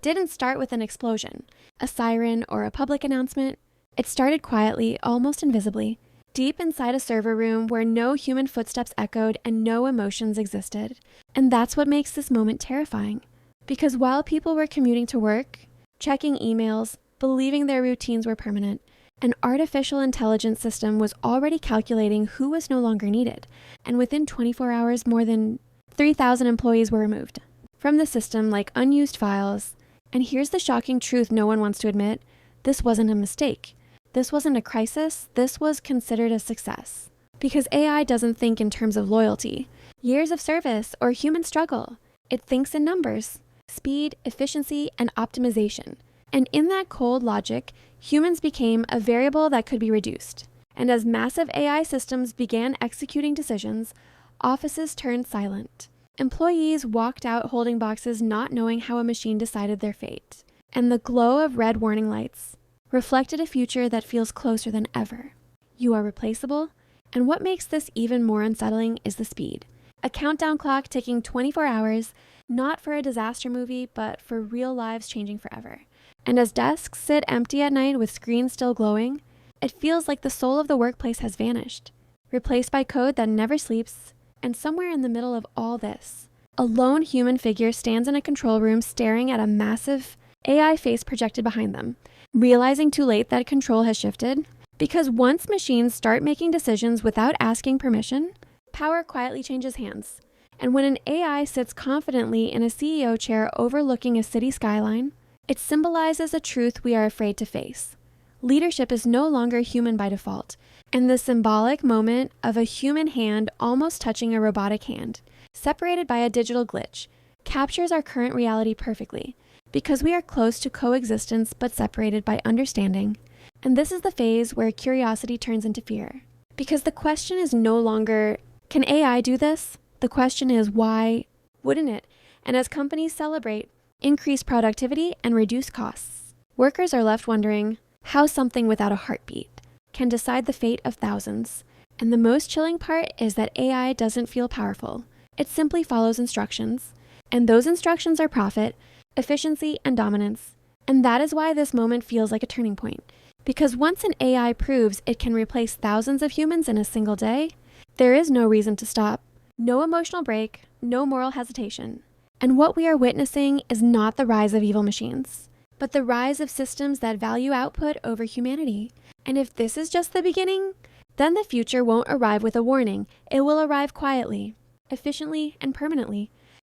didn't start with an explosion, a siren, or a public announcement. It started quietly, almost invisibly, deep inside a server room where no human footsteps echoed and no emotions existed. And that's what makes this moment terrifying. Because while people were commuting to work, checking emails, believing their routines were permanent, an artificial intelligence system was already calculating who was no longer needed, and within 24 hours, more than 3,000 employees were removed from the system like unused files. And here's the shocking truth no one wants to admit. This wasn't a mistake. This wasn't a crisis. This was considered a success. Because AI doesn't think in terms of loyalty, years of service, or human struggle. It thinks in numbers, speed, efficiency, and optimization. And in that cold logic, humans became a variable that could be reduced. And as massive AI systems began executing decisions, offices turned silent. Employees walked out holding boxes not knowing how a machine decided their fate. And the glow of red warning lights reflected a future that feels closer than ever. You are replaceable, and what makes this even more unsettling is the speed. A countdown clock ticking 24 hours, not for a disaster movie, but for real lives changing forever. And as desks sit empty at night with screens still glowing, it feels like the soul of the workplace has vanished, replaced by code that never sleeps. And somewhere in the middle of all this, a lone human figure stands in a control room staring at a massive AI face projected behind them, realizing too late that control has shifted. Because once machines start making decisions without asking permission, power quietly changes hands. And when an AI sits confidently in a CEO chair overlooking a city skyline, it symbolizes a truth we are afraid to face. Leadership is no longer human by default, and the symbolic moment of a human hand almost touching a robotic hand, separated by a digital glitch, captures our current reality perfectly, because we are close to coexistence but separated by understanding. And this is the phase where curiosity turns into fear. Because the question is no longer, can AI do this? The question is, why wouldn't it? And as companies celebrate increased productivity and reduced costs, workers are left wondering how something without a heartbeat can decide the fate of thousands. And the most chilling part is that AI doesn't feel powerful. It simply follows instructions. And those instructions are profit, efficiency, and dominance. And that is why this moment feels like a turning point. Because once an AI proves it can replace thousands of humans in a single day, there is no reason to stop. No emotional break, no moral hesitation. And what we are witnessing is not the rise of evil machines, but the rise of systems that value output over humanity. And if this is just the beginning, then the future won't arrive with a warning. It will arrive quietly, efficiently, and permanently.